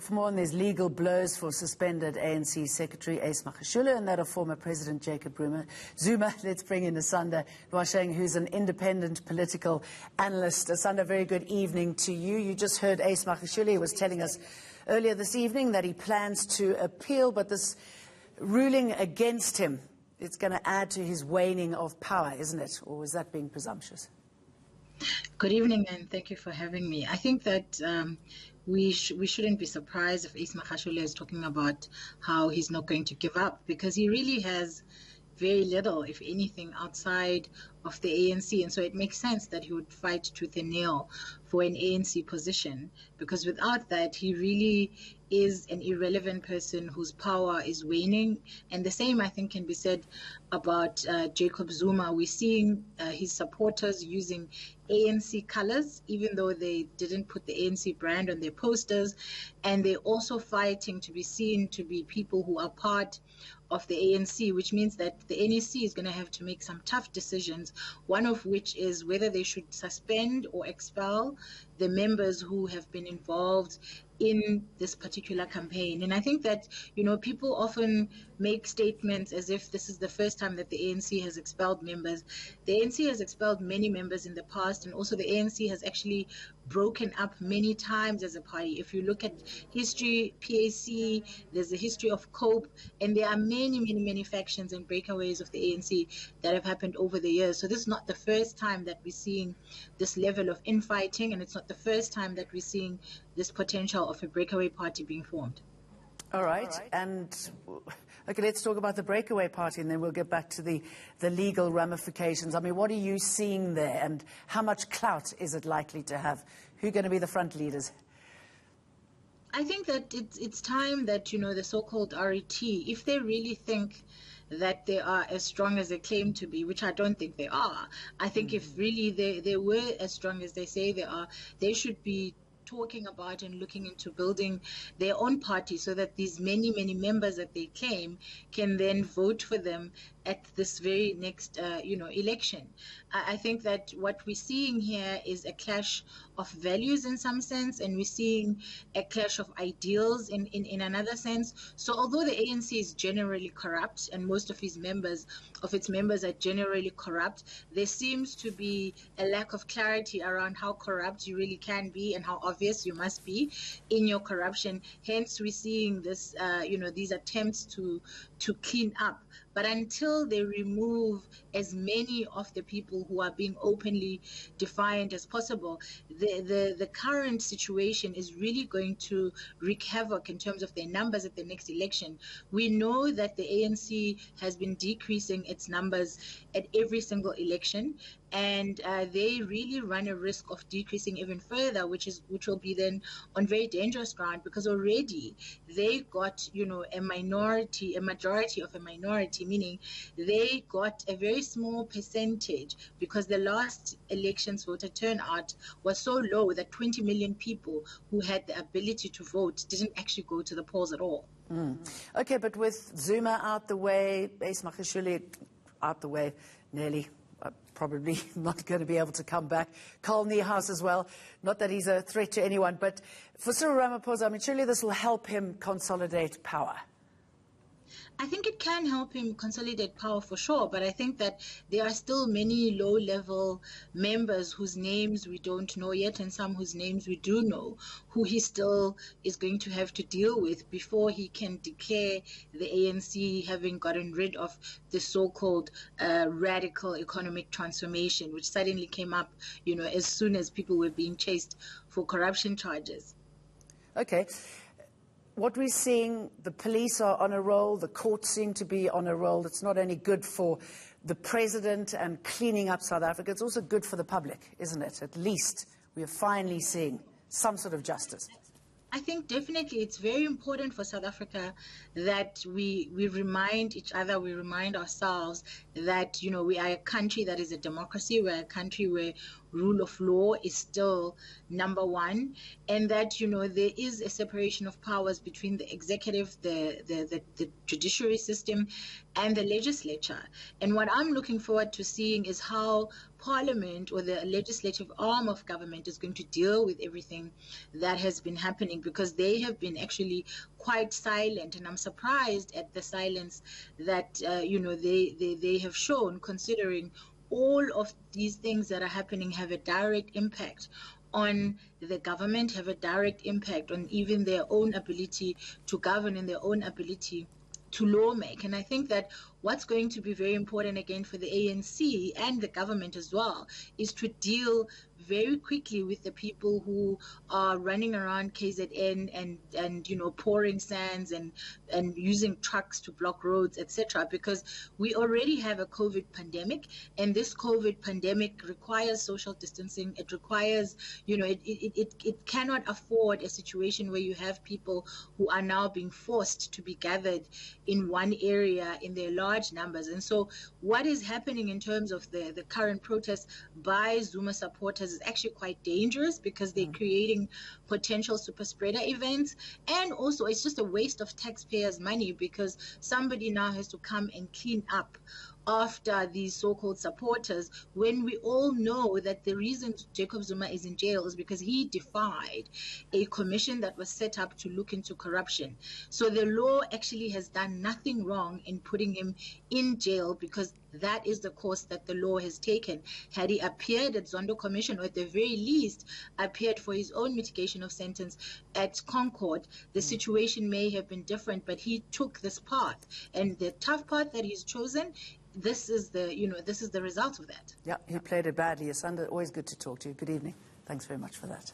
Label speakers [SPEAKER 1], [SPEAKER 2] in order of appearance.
[SPEAKER 1] For more on these legal blows for suspended ANC Secretary Ace Magashule and that of former President Jacob Zuma, let's bring in Asanda Ngoasheng, who's an independent political analyst. Asanda, very good evening to you. You just heard Ace Magashule was telling us earlier this evening that he plans to appeal, but this ruling against him, it's going to add to his waning of power, isn't it? Or is that being presumptuous?
[SPEAKER 2] Good evening, and thank you for having me. I think that we shouldn't be surprised if Ace Magashule is talking about how he's not going to give up, because he really has very little, if anything, outside of the ANC. And so it makes sense that he would fight tooth and nail for an ANC position, because without that, he really is an irrelevant person whose power is waning. And the same, I think, can be said about Jacob Zuma. We're seeing his supporters using ANC colors, even though they didn't put the ANC brand on their posters. And they're also fighting to be seen to be people who are part of the ANC, which means that the NEC is going to have to make some tough decisions, one of which is whether they should suspend or expel the members who have been involved in this particular campaign. And I think that, you know, people often make statements as if this is the first time that the ANC has expelled members. The ANC has expelled many members in the past, and also the ANC has actually broken up many times as a party. If you look at history, PAC, there's a history of COPE, and there are many factions and breakaways of the ANC that have happened over the years. So this is not the first time that we're seeing this level of infighting, and it's not the first time that we're seeing this potential of a breakaway party being formed.
[SPEAKER 1] All right. And okay, let's talk about the breakaway party, and then we'll get back to the legal ramifications. I mean, what are you seeing there, and how much clout is it likely to have? Who are going to be the front leaders?
[SPEAKER 2] I think that it's time that, you know, the so-called RET, if they really think that they are as strong as they claim to be, which I don't think they are. I think if really they were as strong as they say they are, they should be talking about and looking into building their own party, so that these many members that they claim can then vote for them at this very next election. I think that what we're seeing here is a clash of values in some sense, and we're seeing a clash of ideals in another sense. So although the ANC is generally corrupt, and most of its members are generally corrupt, there seems to be a lack of clarity around how corrupt you really can be and how obvious you must be in your corruption. Hence, we're seeing this, these attempts to clean up. But until they remove as many of the people who are being openly defiant as possible, the current situation is really going to wreak havoc in terms of their numbers at the next election. We know that the ANC has been decreasing its numbers at every single election, and they really run a risk of decreasing even further, which will be then on very dangerous ground, because already they got, a majority of a minority, meaning they got a very small percentage, because the last elections voter turnout was so low that 20 million people who had the ability to vote didn't actually go to the polls at all.
[SPEAKER 1] Okay, but with Zuma out the way, Ace Magashule out the way, nearly probably not going to be able to come back. Carl Niehaus as well. Not that he's a threat to anyone, but for Cyril Ramaphosa, I mean, surely this will help him consolidate power.
[SPEAKER 2] I think it can help him consolidate power for sure, but I think that there are still many low-level members whose names we don't know yet, and some whose names we do know, who he still is going to have to deal with before he can declare the ANC having gotten rid of the so-called radical economic transformation, which suddenly came up, as soon as people were being chased for corruption charges.
[SPEAKER 1] Okay. What we're seeing, the police are on a roll, the courts seem to be on a roll. It's not only good for the president and cleaning up South Africa, it's also good for the public, isn't it? At least we are finally seeing some sort of justice.
[SPEAKER 2] I think definitely it's very important for South Africa that we remind each other, we remind ourselves that, we are a country that is a democracy. We're a country where rule of law is still number one, and that, you know, there is a separation of powers between the executive, the judiciary system, and the legislature. And what I'm looking forward to seeing is how Parliament, or the legislative arm of government, is going to deal with everything that has been happening, because they have been actually quite silent, and I'm surprised at the silence that you know, they have shown, considering all of these things that are happening have a direct impact on the government, have a direct impact on even their own ability to govern and their own ability to lawmake. And I think that what's going to be very important again for the ANC and the government as well is to deal very quickly with the people who are running around KZN and you know, pouring sands and using trucks to block roads, etc. Because we already have a COVID pandemic, and this COVID pandemic requires social distancing. It requires, you know, it cannot afford a situation where you have people who are now being forced to be gathered in one area in their large numbers. And so what is happening in terms of the current protests by Zuma supporters is actually quite dangerous, because they're creating potential super spreader events. And also it's just a waste of taxpayers' money, because somebody now has to come and clean up after these so-called supporters, when we all know that the reason Jacob Zuma is in jail is because he defied a commission that was set up to look into corruption. So the law actually has done nothing wrong in putting him in jail, because that is the course that the law has taken. Had he appeared at Zondo Commission, or at the very least appeared for his own mitigation of sentence at Concord, the situation may have been different, but he took this path, and the tough path that he's chosen, this is the, you know, this is the result of that.
[SPEAKER 1] Yeah, he played it badly. Asanda, always good to talk to you. Good evening. Thanks very much for that.